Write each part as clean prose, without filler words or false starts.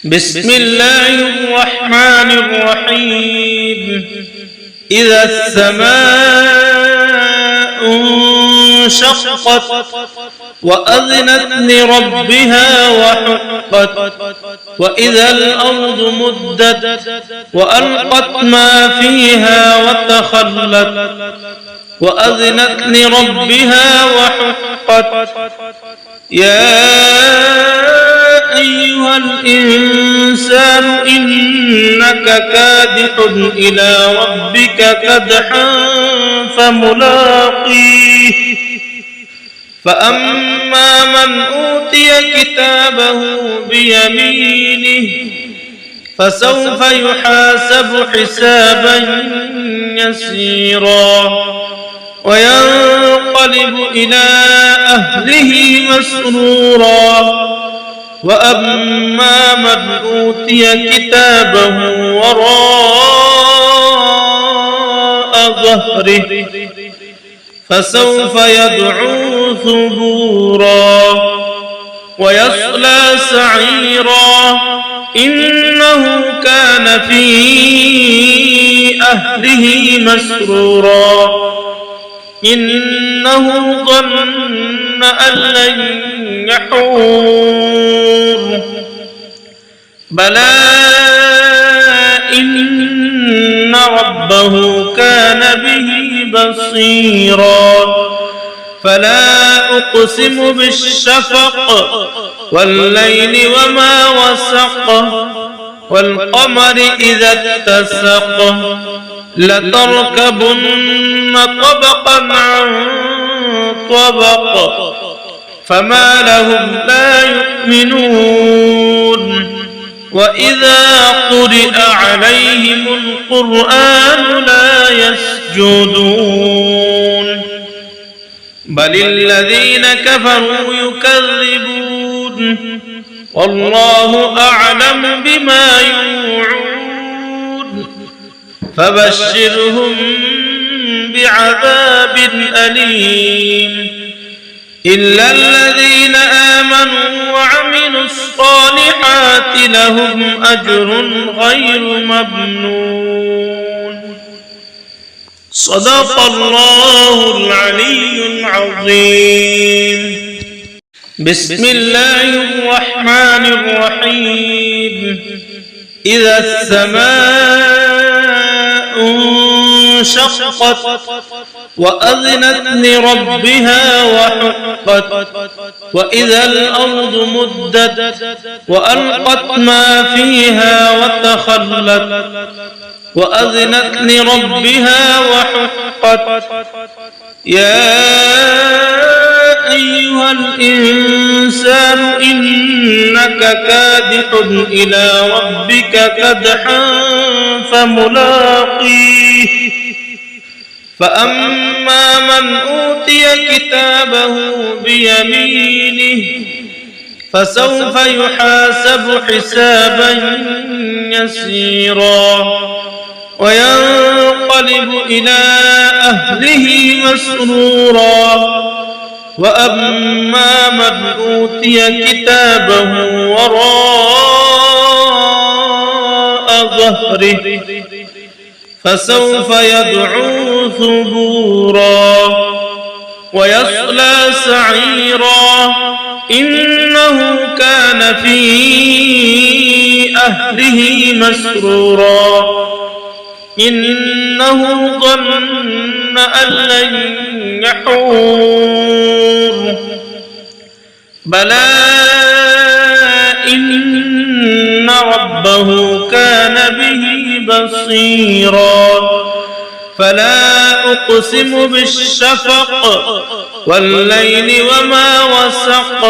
بسم الله الرحمن الرحيم. إذا السماء انشقت وأذنت لربها وحقت وإذا الأرض مدت وألقت ما فيها وتخلت وأذنت لربها وحقت. يا أيها الإنسان إنك كادح إلى ربك كدحا فملاقيه. فأما من أوتي كتابه بيمينه فسوف يحاسب حسابا يسيرا وينقلب إلى أهله مسرورا. وأما من أوتي كتابه وراء ظهره فسوف يدعو ثبورا ويصلى سعيرا إنه كان في أهله مسرورا إنه ظن أن لن يحور بلى إن ربه كان به بصيرا. فلا أقسم بالشفق والليل وما وسق والقمر إذا اتسق لتركبن طبقا عن طبق فما لهم لا يؤمنون. وإذا قرئ عليهم القرآن لا يسجدون بل الذين كفروا يكذبون والله أعلم بما يوعون. فبشرهم بعذاب أليم إلا الذين آمنوا وعملوا الصالحات لهم أجر غير ممنون. صدق الله العلي العظيم. بسم الله الرحمن الرحيم. إذا السماء انشقت وأذنت لربها وحقت وإذا الأرض مدت وألقت ما فيها وتخلت وأذنت لربها وحقت. يا أيها الإنسان إنك كادح إلى ربك كدحا فملاقيه. فأما من أوتي كتابه بيمينه فسوف يحاسب حسابا يسيرا وينقلب إلى أهله مسرورا. وأما من أوتي كتابه وراء ظهره فسوف يدعو ثبورا ويصلى سعيرا إنه كان في أهله مسرورا إنه ظن أن لن يحور بلى إن ربه كان به بصيرا. فلا أقسم بالشفق والليل وما وسق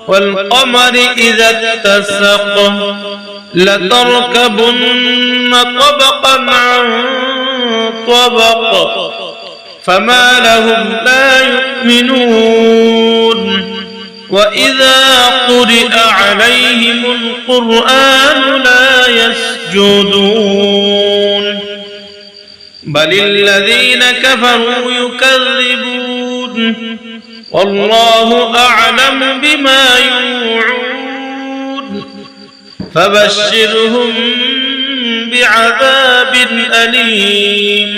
والقمر إذا اتسق لتركبن طبقا عن طبق فما لهم لا يؤمنون. وإذا قرئ عليهم القرآن لا يسجدون بل الذين كفروا يكذبون والله أعلم بما يوعون. فبشرهم بعذاب أليم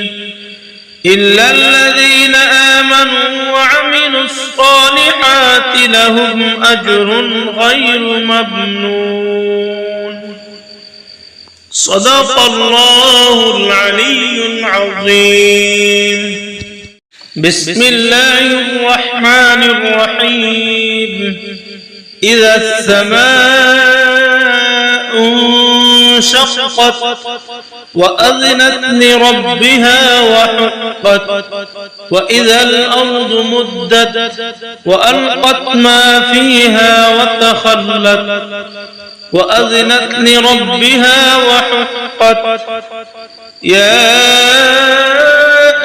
إلا الذين آمنوا وعملوا الصالحات لهم أجر غير ممنون. صدق الله العلي العظيم. بسم الله الرحمن الرحيم. إذا السماء انشقت وأذنت لربها وحقت وإذا الأرض مدت وألقت ما فيها وتخلت وأذنت لربها وحقت. يا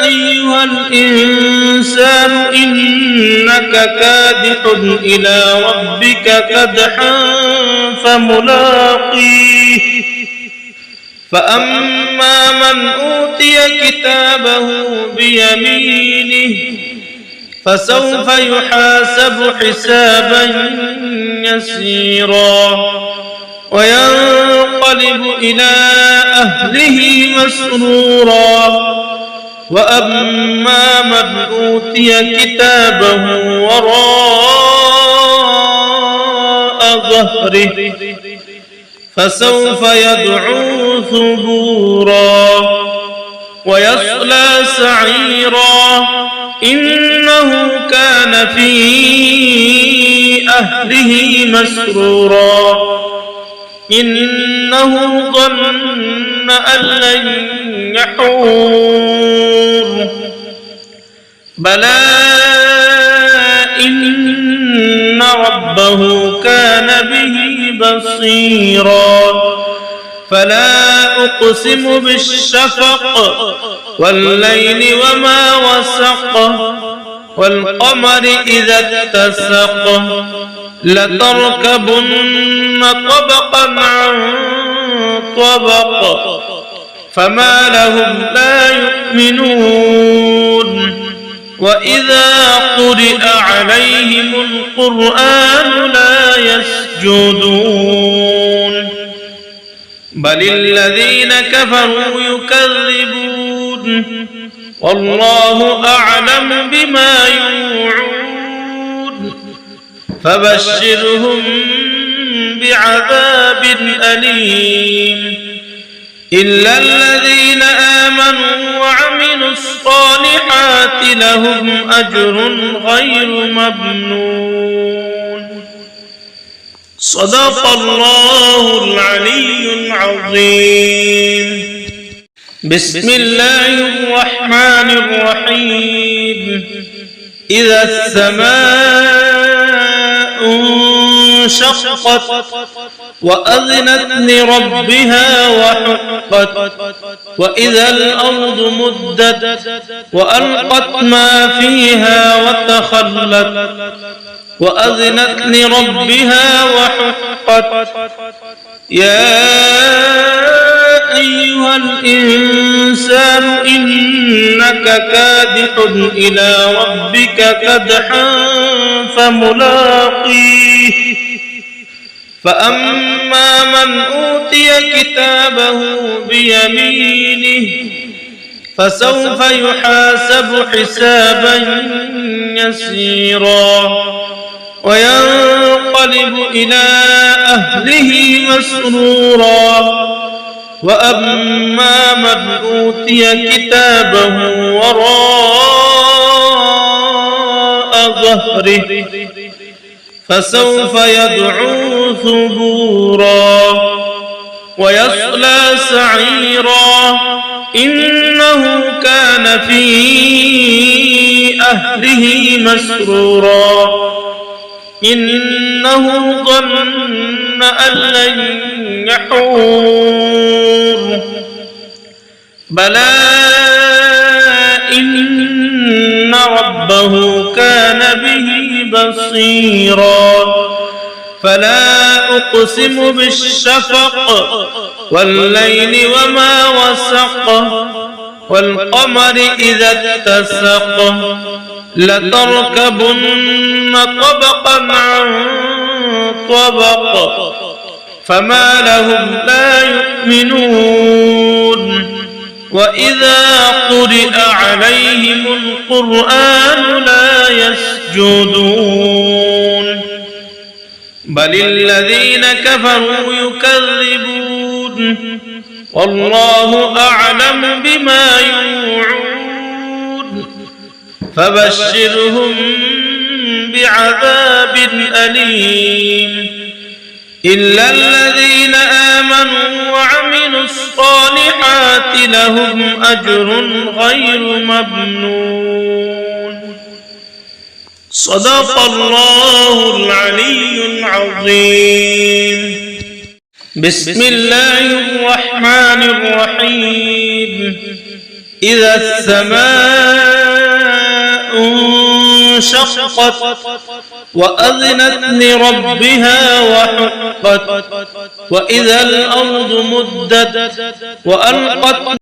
أيها الإنسان إنك كادح إلى ربك كدحا فملاقيه. فأما من أوتي كتابه بيمينه فسوف يحاسب حسابا يسيرا وينقلب إلى أهله مسرورا. وأما من أوتي كتابه وراء ظهره فسوف يدعو ثبورا ويصلى سعيرا إنه كان في أهله مسرورا إنه ظن أن لن يحور بلى إن ربه كان به بصيرا. فلا أقسم بالشفق والليل وما وسق والقمر إذا اتسق لتركبن طبقا عن طبق فما لهم لا يؤمنون. وإذا قرئ عليهم القرآن لا يسجدون بل الذين كفروا يكذبون والله أعلم بما يوعون. فبشرهم بعذاب أليم إلا الذين آمنوا وعملوا الصالحات لهم أجر غير ممنون. صدق الله العلي العظيم. بسم الله الرحمن الرحيم. إذا السماء انشقت وأذنت لربها وحقت وإذا الأرض مدت وألقت ما فيها وتخلت وأذنت لربها وحقت. يا أيها الإنسان إنك كادح إلى ربك كدحا فملاقيه. فأما من أوتي كتابه بيمينه فسوف يحاسب حسابا يسيرا وينقلب إلى أهله مسرورا. وأما من أوتي كتابه وراء ظهره فسوف يدعو ثبورا ويصلى سعيرا إنه كان في أهله مسرورا إنه ظن أن لن يحور بلى إن ربه كان به بصيرا. فلا أقسم بالشفق والليل وما وسق والقمر إذا اتسق لتركبن طبقا عن طبق فما لهم لا يؤمنون وإذا قرئ عليهم القرآن لا يسجدون بل الذين كفروا يكذبون والله أعلم بما يوعون فبشرهم بعذاب أليم إلا الذين آمنوا وعملوا الصالحات لهم أجر غير ممنون صدق الله العلي العظيم بسم الله الرحمن الرحيم إذا السماء انشقت وأذنت لربها وحقت وإذا الأرض مدت وألقت